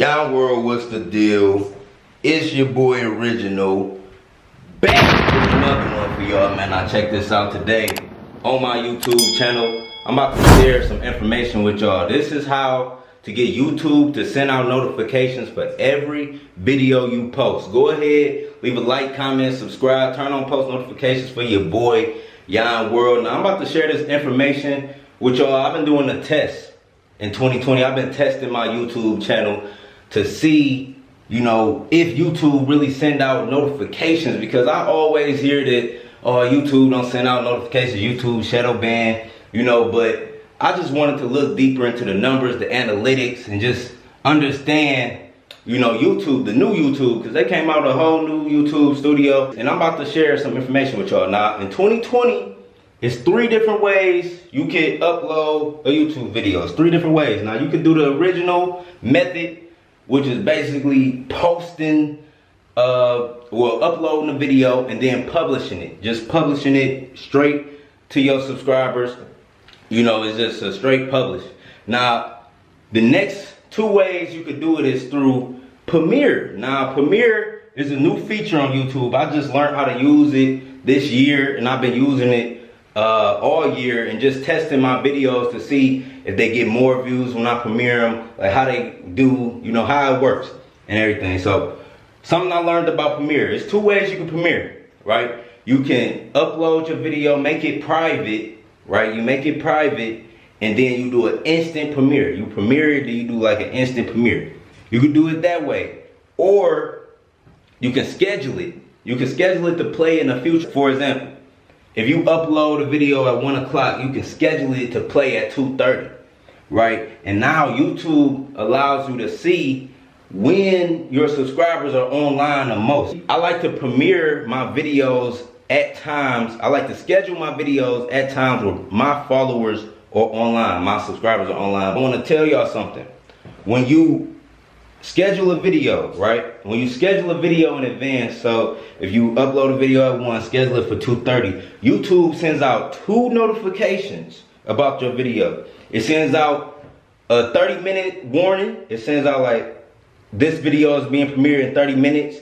Y'all world, what's the deal? It's your boy Original, back with another one for y'all, man. I checked this out today on my YouTube channel. I'm about to share some information with y'all. This is how to get YouTube to send out notifications for every video you post. Go ahead, leave a like, comment, subscribe, turn on post notifications for your boy Yon World. Now I'm about to share this information with y'all. I've been doing a test in 2020. I've been testing my YouTube channel to see, if YouTube really send out notifications, because I always hear that, YouTube don't send out notifications, YouTube shadow ban, but I just wanted to look deeper into the numbers, the analytics, and just understand, YouTube, the new YouTube, because they came out with a whole new YouTube studio, and I'm about to share some information with y'all. Now, in 2020, it's 3 different ways you can upload a YouTube video. It's 3 different ways. Now, you can do the original method, which is basically posting, uploading a video and then publishing it. Just publishing it straight to your subscribers. It's just a straight publish. Now, the next 2 ways you could do it is through Premiere. Now, Premiere is a new feature on YouTube. I just learned how to use it this year, and I've been using it all year and just testing my videos to see if they get more views when I premiere them, like how they do, how it works and everything. So something I learned about Premiere. There's 2 ways you can premiere, right? You can upload your video, make it private, right? You make it private, and then you do an instant premiere. You premiere it, then you do like an instant premiere. You can do it that way, or you can schedule it. You can schedule it to play in the future. For example, if you upload a video at 1 o'clock, you can schedule it to play at 2:30, right? And now YouTube allows you to see when your subscribers are online the most. I like to premiere my videos at times. I like to schedule my videos at times where my followers are online, my subscribers are online. I want to tell y'all something. When you schedule a video, right? When you schedule a video in advance, so if you upload a video at 1, schedule it for 2:30, YouTube sends out 2 notifications about your video. It sends out a 30-minute warning. It sends out like, this video is being premiered in 30 minutes.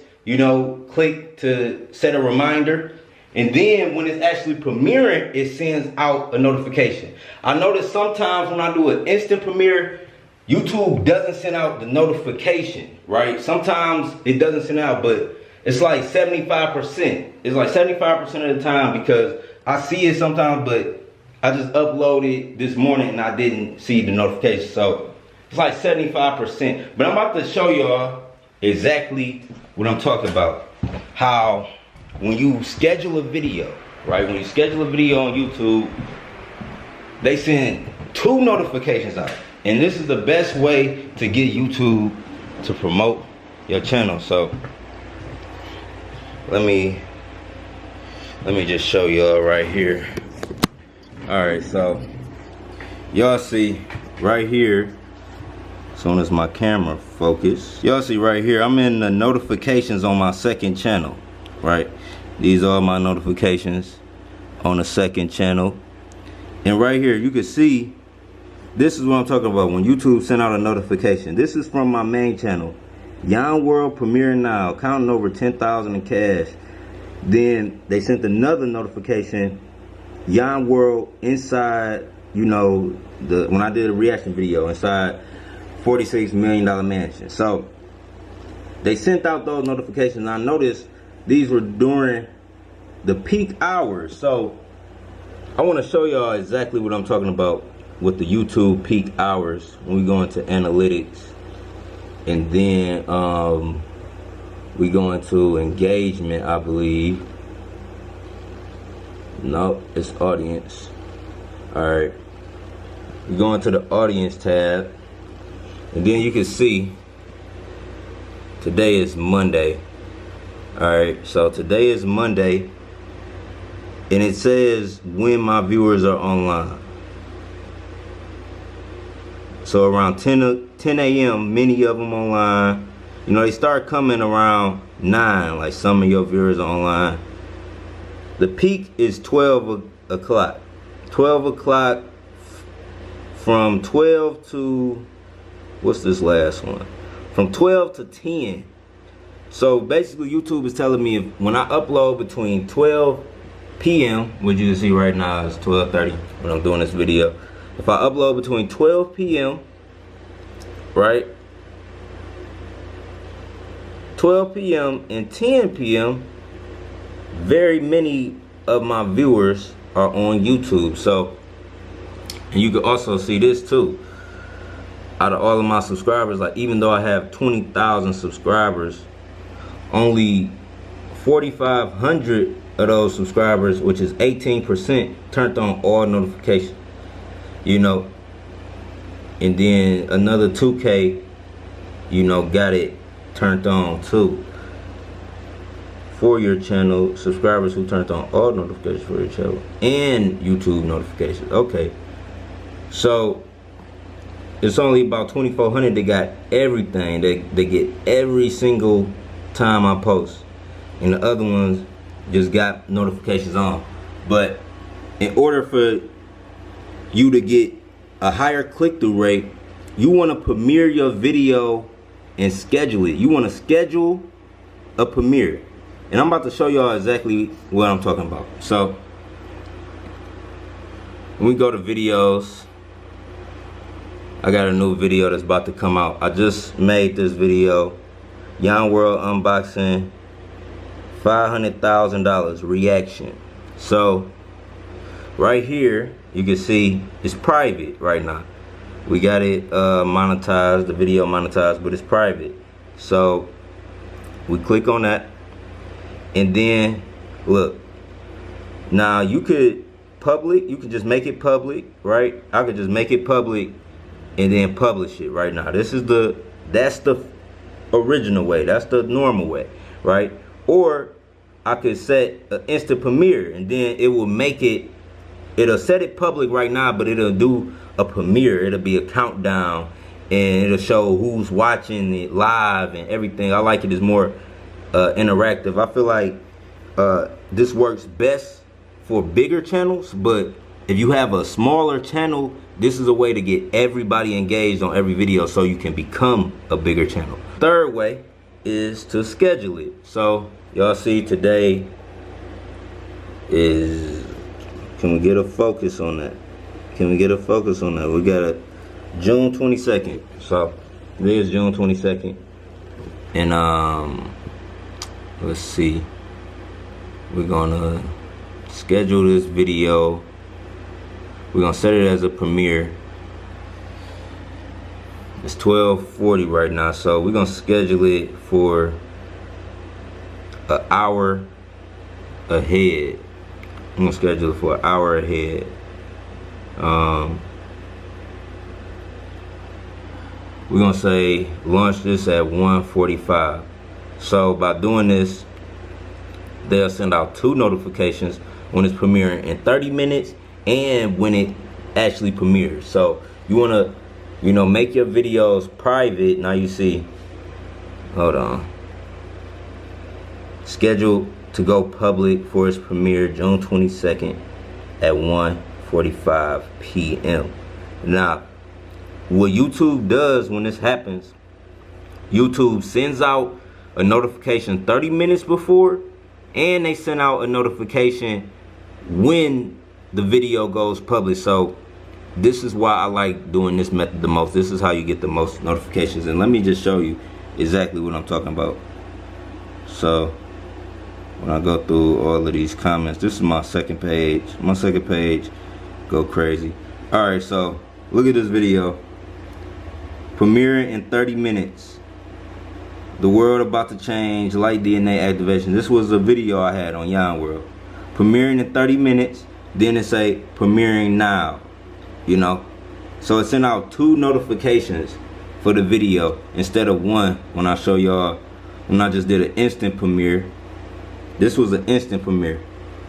Click to set a reminder. And then when it's actually premiering, it sends out a notification. I notice sometimes when I do an instant premiere, YouTube doesn't send out the notification, right? Sometimes it doesn't send out, but it's like 75%. It's like 75% of the time, because I see it sometimes, but I just uploaded this morning and I didn't see the notification. So it's like 75%. But I'm about to show y'all exactly what I'm talking about. How when you schedule a video, right? When you schedule a video on YouTube, they send 2 notifications out. And this is the best way to get YouTube to promote your channel. So let me just show y'all right here. Alright, so y'all see right here, as soon as my camera focus, y'all see right here, I'm in the notifications on my 2nd channel, right? These are my notifications on the 2nd channel. And right here you can see, this is what I'm talking about when YouTube sent out a notification. This is from my main channel, Yon World Premiere Now, counting over 10,000 in cash. Then they sent another notification, Yon World inside, when I did a reaction video inside $46 million mansion. So they sent out those notifications. I noticed these were during the peak hours. So I want to show y'all exactly what I'm talking about with the YouTube peak hours when we go into analytics, and then we go into engagement, I believe. No, it's audience. Alright, we go into the audience tab, and then you can see today is Monday. Alright, so today is Monday, and it says when my viewers are online. So around 10 a.m., many of them online. They start coming around 9, like some of your viewers are online. The peak is 12 o'clock. 12 o'clock, from 12 to, what's this last one? from 12 to 10. So basically YouTube is telling me when I upload between 12 p.m., which you can see right now is 12:30 when I'm doing this video. If I upload between 12 p.m., right, 12 p.m. and 10 p.m., very many of my viewers are on YouTube. So, and you can also see this too. Out of all of my subscribers, like even though I have 20,000 subscribers, only 4,500 of those subscribers, which is 18%, turned on all notifications, you know, and then another 2K, you know, got it turned on too. For your channel, subscribers who turned on all notifications for your channel and YouTube notifications. Okay, so it's only about 2,400 that got everything. They get every single time I post, and the other ones just got notifications on. But in order for you to get a higher click-through rate, you want to premiere your video and schedule it. You want to schedule a premiere. And I'm about to show y'all exactly what I'm talking about. So, when we go to videos, I got a new video that's about to come out. I just made this video, YON WORLD unboxing $500,000 reaction. So, right here, you can see it's private right now. We got it monetized, the video monetized, but it's private. So, we click on that. And then look, now you could just make it public, right? I could just make it public and then publish it right now. That's the original way, that's the normal way, right? Or I could set an instant premiere, and then it will make it, it'll set it public right now, but it'll do a premiere. It'll be a countdown and it'll show who's watching it live and everything. I like it as more interactive. I feel like this works best for bigger channels, but if you have a smaller channel, this is a way to get everybody engaged on every video so you can become a bigger channel. Third way is to schedule it. So y'all see today is, can we get a focus on that? Can we get a focus on that? We got a June 22nd. So today is June 22nd. And let's see, we're gonna schedule this video. We're gonna set it as a premiere. It's 12:40 right now, so we're gonna schedule it for an hour ahead. I'm gonna schedule it for an hour ahead. We're gonna say launch this at 1:45. So by doing this, they'll send out 2 notifications when it's premiering in 30 minutes and when it actually premieres. So you want to, you know, make your videos private. Now you see, hold on, scheduled to go public for its premiere June 22nd at 1:45 p.m. Now, what YouTube does when this happens, YouTube sends out a notification 30 minutes before, and they send out a notification when the video goes public. So this is why I like doing this method the most. This is how you get the most notifications. And let me just show you exactly what I'm talking about. So when I go through all of these comments, this is my second page. My second page go crazy. Alright, so look at this video. Premiering in 30 minutes. The world about to change, light DNA activation. This was a video I had on YON WORLD. Premiering in 30 minutes, then it say premiering now, you know. So it sent out 2 notifications for the video instead of 1 when I show y'all, when I just did an instant premiere. This was an instant premiere.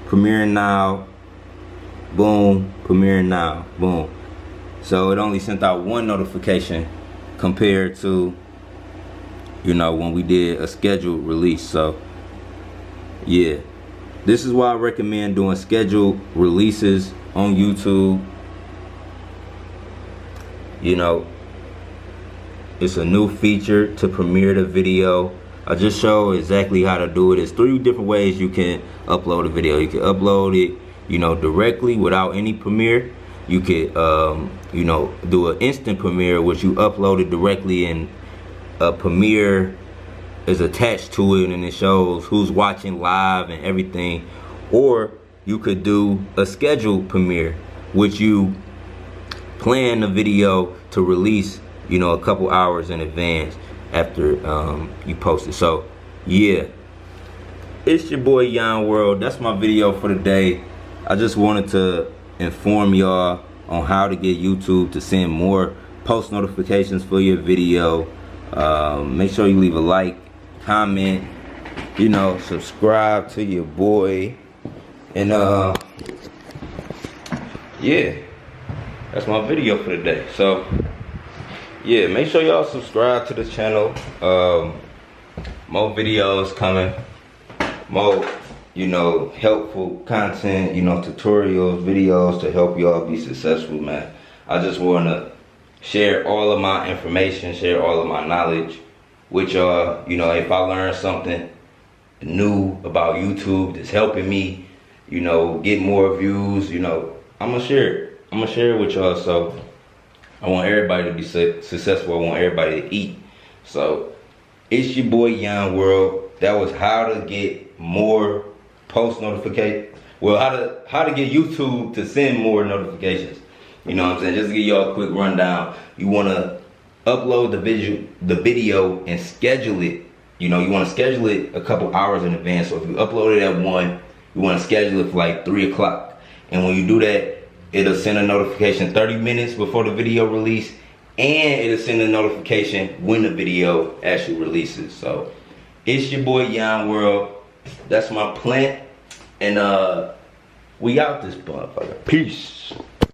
Premiering now, boom, premiering now, boom. So it only sent out 1 notification compared to, you know, when we did a scheduled release. So yeah, this is why I recommend doing scheduled releases on YouTube. You know, It's a new feature to premiere the video. I just show exactly how to do it. There's 3 different ways you can upload a video. You can upload it, you know, directly without any premiere. You could, you know, do an instant premiere, which you upload it directly, and a premiere is attached to it, and it shows who's watching live and everything. Or you could do a scheduled premiere, which you plan the video to release, you know, a couple hours in advance after you post it. So yeah, it's your boy Yon World. That's my video for today. I just wanted to inform y'all on how to get YouTube to send more post notifications for your video. Make sure you leave a like, comment, you know, subscribe to your boy, and yeah, that's my video for today. So yeah, make sure y'all subscribe to the channel. More videos coming, more, you know, helpful content, you know, tutorials, videos to help y'all be successful, man. I just want to share all of my information, share all of my knowledge with y'all. You know, if I learn something new about YouTube that's helping me, you know, get more views, you know, I'm gonna share it. I'm gonna share it with y'all. So I want everybody to be successful. I want everybody to eat. So it's your boy Yon World. That was how to get more post notifications. Well, how to get YouTube to send more notifications. You know what I'm saying? Just to give y'all a quick rundown. You wanna upload the video and schedule it. You know, you wanna schedule it a couple hours in advance. So if you upload it at 1, you wanna schedule it for like 3 o'clock. And when you do that, it'll send a notification 30 minutes before the video release, and it'll send a notification when the video actually releases. So it's your boy Yon World. That's my plant, and we out this motherfucker. Peace.